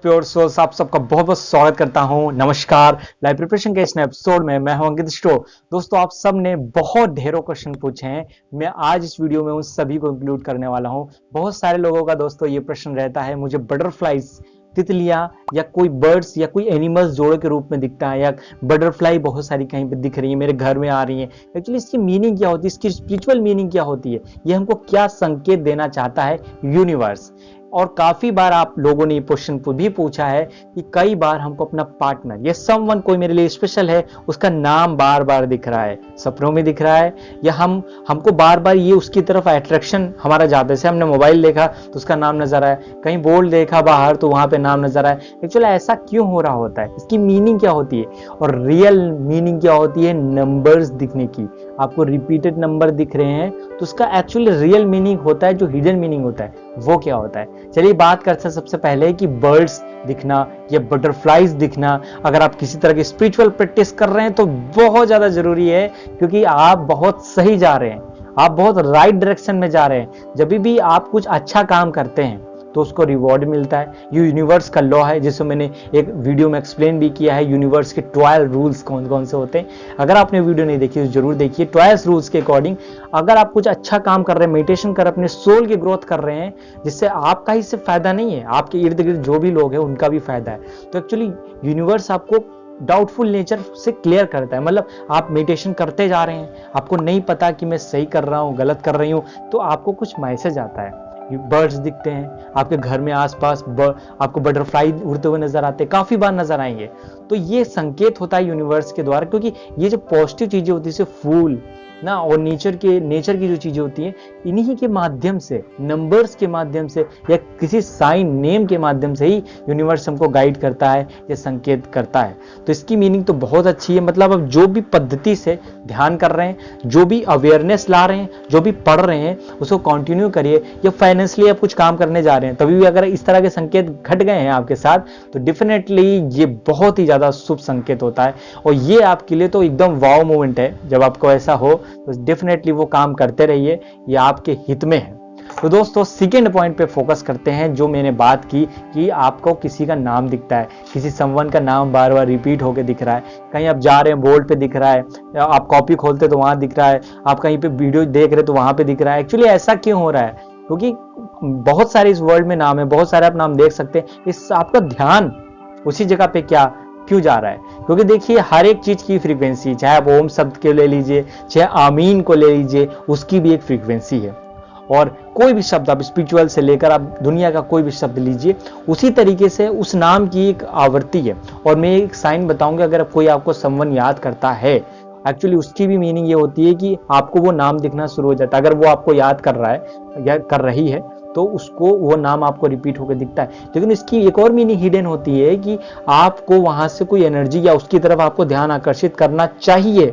Pure source आप सबका बहुत बहुत स्वागत करता हूं। नमस्कार। लाइव प्रिपरेशन के इस एपिसोड में मैं हूं अंकित स्टो। दोस्तों, आप सब ने बहुत ढेरों क्वेश्चन पूछे हैं। मैं आज इस वीडियो में उन सभी को इंक्लूड करने वाला हूं। बहुत सारे लोगों का दोस्तों ये प्रश्न रहता है, मुझे बटरफ्लाईज, तितलियां या कोई बर्ड्स या कोई एनिमल्स जोड़े के रूप में दिखता है, या बटरफ्लाई बहुत सारी कहीं पे दिख रही है, मेरे घर में आ रही है। एक्चुअली इसकी मीनिंग क्या होती है, इसकी स्पिरिचुअल मीनिंग क्या होती है, ये हमको क्या संकेत देना चाहता है यूनिवर्स। और काफी बार आप लोगों ने ये क्वेश्चन भी पूछा है कि कई बार हमको अपना पार्टनर या समवन कोई मेरे लिए स्पेशल है, उसका नाम बार बार दिख रहा है, सपनों में दिख रहा है, या हमको बार बार ये उसकी तरफ अट्रैक्शन हमारा जाता है। जैसे हमने मोबाइल देखा तो उसका नाम नजर आया, कहीं बोर्ड देखा बाहर तो वहां पे नाम नजर आया। एक्चुअली ऐसा क्यों हो रहा होता है, इसकी मीनिंग क्या होती है और रियल मीनिंग क्या होती है नंबर्स दिखने की। आपको रिपीटेड नंबर दिख रहे हैं तो उसका एक्चुअली रियल मीनिंग होता है, जो हिडन मीनिंग होता है वो क्या होता है। चलिए बात करते हैं सबसे पहले कि बर्ड्स दिखना या बटरफ्लाईज दिखना। अगर आप किसी तरह की स्पिरिचुअल प्रैक्टिस कर रहे हैं तो बहुत ज्यादा जरूरी है, क्योंकि आप बहुत सही जा रहे हैं, आप बहुत राइट डायरेक्शन में जा रहे हैं। जब भी आप कुछ अच्छा काम करते हैं तो उसको रिवॉर्ड मिलता है। ये यूनिवर्स का लॉ है, जिसको मैंने एक वीडियो में एक्सप्लेन भी किया है। यूनिवर्स के 12 रूल्स कौन कौन से होते हैं, अगर आपने वीडियो नहीं देखी तो जरूर देखिए। 12 रूल्स के अकॉर्डिंग अगर आप कुछ अच्छा काम कर रहे हैं, मेडिटेशन कर अपने सोल की ग्रोथ कर रहे हैं, जिससे आपका ही सिर्फ फायदा नहीं है, आपके इर्द गिर्द जो भी लोग हैं उनका भी फायदा है। तो एक्चुअली यूनिवर्स आपको डाउटफुल नेचर से क्लियर करता है। मतलब आप मेडिटेशन करते जा रहे हैं, आपको नहीं पता कि मैं सही कर रहा हूँ गलत कर रही हूँ, तो आपको कुछ मैसेज आता है, बर्ड्स दिखते हैं आपके घर में आसपास, आपको बटरफ्लाई उड़ते हुए नजर आते हैं, काफी बार नजर आएंगे। तो ये संकेत होता है यूनिवर्स के द्वारा, क्योंकि ये जो पॉजिटिव चीजें होती है, फूल ना और नेचर की जो चीजें होती हैं, इन्हीं के माध्यम से, नंबर्स के माध्यम से या किसी साइन नेम के माध्यम से ही यूनिवर्स हमको गाइड करता है या संकेत करता है। तो इसकी मीनिंग तो बहुत अच्छी है। मतलब अब जो भी पद्धति से ध्यान कर रहे हैं, जो भी अवेयरनेस ला रहे हैं, जो भी पढ़ रहे हैं, उसको कंटिन्यू करिए। या फाइनेंशियली आप कुछ काम करने जा रहे हैं, तभी भी अगर इस तरह के संकेत घट गए हैं आपके साथ, तो डेफिनेटली ये बहुत ही ज्यादा शुभ संकेत होता है। और ये आपके लिए तो एकदम वाव मोमेंट है। जब आपको ऐसा हो तो डेफिनेटली वो काम करते रहिए, ये आपके हित में है। तो दोस्तों, सेकेंड पॉइंट पे फोकस करते हैं, जो मैंने बात की कि आपको किसी का नाम दिखता है, किसी समवन का नाम बार बार रिपीट होकर दिख रहा है, कहीं आप जा रहे हैं बोर्ड पे दिख रहा है, आप कॉपी खोलते तो वहां दिख रहा है, आप कहीं पे वीडियो देख रहे तो वहां पे दिख रहा है। एक्चुअली ऐसा क्यों हो रहा है, क्योंकि बहुत सारे इस वर्ल्ड में नाम है, बहुत सारे आप नाम देख सकते हैं, इस आपका ध्यान उसी जगह पे क्यों जा रहा है। क्योंकि देखिए, हर एक चीज की फ्रीक्वेंसी, चाहे आप ओम शब्द को ले लीजिए, चाहे आमीन को ले लीजिए, उसकी भी एक फ्रीक्वेंसी है। और कोई भी शब्द आप स्पिरिचुअल से लेकर आप दुनिया का कोई भी शब्द लीजिए, उसी तरीके से उस नाम की एक आवृत्ति है। और मैं एक साइन बताऊंगा, अगर कोई आपको समवन याद करता है, एक्चुअली उसकी भी मीनिंग ये होती है कि आपको वो नाम दिखना शुरू हो जाता है। अगर वो आपको याद कर रहा है या कर रही है तो उसको वो नाम आपको रिपीट होकर दिखता है। लेकिन इसकी एक और मीनिंग हिडन होती है कि आपको वहां से कोई एनर्जी या उसकी तरफ आपको ध्यान आकर्षित करना चाहिए,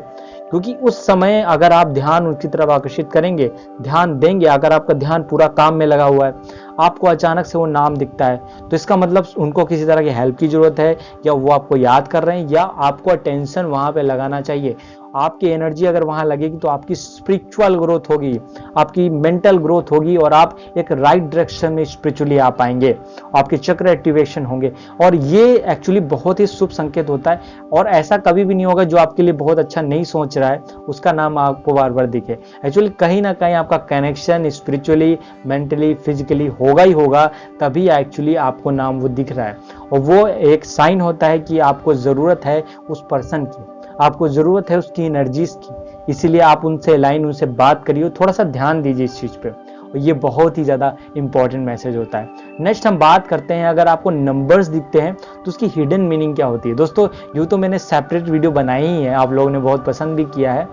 क्योंकि उस समय अगर आप ध्यान उसकी तरफ आकर्षित करेंगे, ध्यान देंगे, अगर आपका ध्यान पूरा काम में लगा हुआ है, आपको अचानक से वो नाम दिखता है, तो इसका मतलब उनको किसी तरह की हेल्प की जरूरत है, या वो आपको याद कर रहे हैं, या आपको अटेंशन वहां पे लगाना चाहिए। आपकी एनर्जी अगर वहां लगेगी तो आपकी स्पिरिचुअल ग्रोथ होगी, आपकी मेंटल ग्रोथ होगी, और आप एक राइट डायरेक्शन में स्पिरिचुअली आ पाएंगे, आपके चक्र एक्टिवेशन होंगे। और ये एक्चुअली बहुत ही शुभ संकेत होता है। और ऐसा कभी भी नहीं होगा जो आपके लिए बहुत अच्छा नहीं सोच रहा है उसका नाम आपको बार बार दिखे। एक्चुअली कहीं ना कहीं आपका कनेक्शन स्पिरिचुअली, मेंटली, फिजिकली होगा ही होगा, तभी एक्चुअली आपको नाम वो दिख रहा है। और वो एक साइन होता है कि आपको जरूरत है उस पर्सन की, आपको जरूरत है उसकी एनर्जीज की। इसीलिए आप उनसे लाइन, उनसे बात करिए, थोड़ा सा ध्यान दीजिए इस चीज पे, और ये बहुत ही ज्यादा इंपॉर्टेंट मैसेज होता है। नेक्स्ट हम बात करते हैं, अगर आपको नंबर्स दिखते हैं तो उसकी हिडन मीनिंग क्या होती है। दोस्तों, यूं तो मैंने सेपरेट वीडियो बनाई ही है, आप लोगों ने बहुत पसंद भी किया है,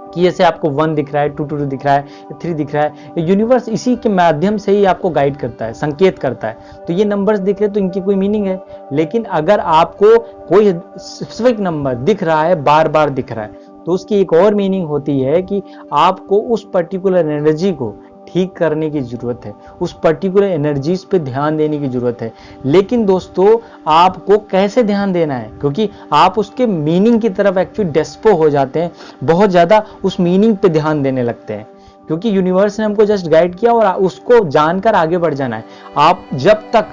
कि जैसे आपको 1 दिख रहा है, 2 दिख रहा है, 3 दिख रहा है, यूनिवर्स इसी के माध्यम से ही आपको गाइड करता है, संकेत करता है। तो ये नंबर्स दिख रहे हैं तो इनकी कोई मीनिंग है। लेकिन अगर आपको कोई स्पेसिफिक नंबर दिख रहा है, बार बार दिख रहा है, तो उसकी एक और मीनिंग होती है कि आपको उस पर्टिकुलर एनर्जी को ठीक करने की जरूरत है, उस पर्टिकुलर एनर्जीज पे ध्यान देने की जरूरत है। लेकिन दोस्तों, आपको कैसे ध्यान देना है, क्योंकि आप उसके मीनिंग की तरफ एक्चुअली डेस्पो हो जाते हैं, बहुत ज्यादा उस मीनिंग पे ध्यान देने लगते हैं, क्योंकि यूनिवर्स ने हमको जस्ट गाइड किया और उसको जानकर आगे बढ़ जाना है। आप जब तक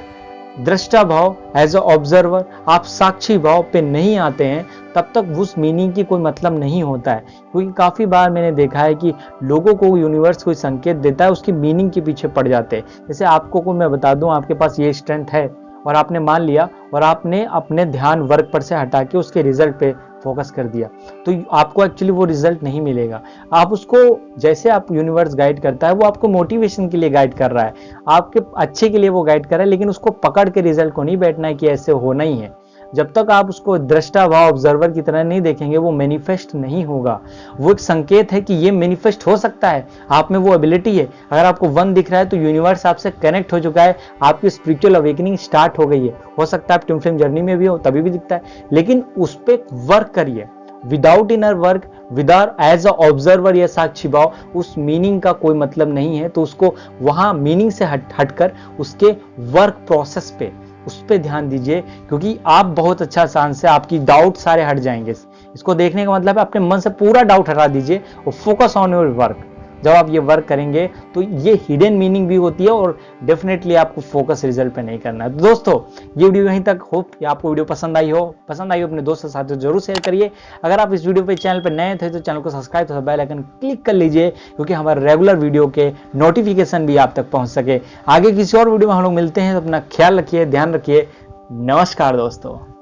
दृष्टा भाव, एज अ ऑब्जर्वर आप साक्षी भाव पे नहीं आते हैं, तब तक उस मीनिंग की कोई मतलब नहीं होता है। क्योंकि काफी बार मैंने देखा है कि लोगों को यूनिवर्स कोई संकेत देता है, उसकी मीनिंग के पीछे पड़ जाते हैं। जैसे आपको को मैं बता दूं, आपके पास ये स्ट्रेंथ है और आपने मान लिया और आपने अपने ध्यान वर्क पर से हटा के उसके रिजल्ट पे फोकस कर दिया, तो आपको एक्चुअली वो रिजल्ट नहीं मिलेगा। आप उसको, जैसे आप यूनिवर्स गाइड करता है, वो आपको मोटिवेशन के लिए गाइड कर रहा है, आपके अच्छे के लिए वो गाइड कर रहा है, लेकिन उसको पकड़ के रिजल्ट को नहीं बैठना है कि ऐसे होना ही है। जब तक आप उसको दृष्टा भाव ऑब्जर्वर की तरह नहीं देखेंगे, वो मैनिफेस्ट नहीं होगा। वो एक संकेत है कि ये मैनिफेस्ट हो सकता है, आप में वो एबिलिटी है। अगर आपको 1 दिख रहा है तो यूनिवर्स आपसे कनेक्ट हो चुका है, आपकी स्पिरिचुअल अवेकनिंग स्टार्ट हो गई है। हो सकता है आप ट्विन फ्लेम जर्नी में भी हो, तभी भी दिखता है, लेकिन उस पर वर्क करिए। Without inner work, without as a observer या साक्षी भाव, उस मीनिंग का कोई मतलब नहीं है। तो उसको वहां मीनिंग से हटकर उसके वर्क प्रोसेस पे, उस पर ध्यान दीजिए, क्योंकि आप बहुत अच्छा चांस है, आपकी डाउट सारे हट जाएंगे। इसको देखने का मतलब है अपने मन से पूरा डाउट हटा दीजिए और फोकस ऑन योर वर्क। जब आप ये वर्क करेंगे तो ये हिडन मीनिंग भी होती है और डेफिनेटली आपको फोकस रिजल्ट पे नहीं करना है। तो दोस्तों, ये वीडियो यहीं तक। होप कि आपको वीडियो पसंद आई हो अपने दोस्तों के साथ जरूर शेयर करिए। अगर आप इस वीडियो पे चैनल पर नए थे तो चैनल को सब्सक्राइब तो बेल आइकन क्लिक कर लीजिए, क्योंकि हमारे रेगुलर वीडियो के नोटिफिकेशन भी आप तक पहुंच सके। आगे किसी और वीडियो में हम लोग मिलते हैं, तो अपना ख्याल रखिए, ध्यान रखिए। नमस्कार दोस्तों।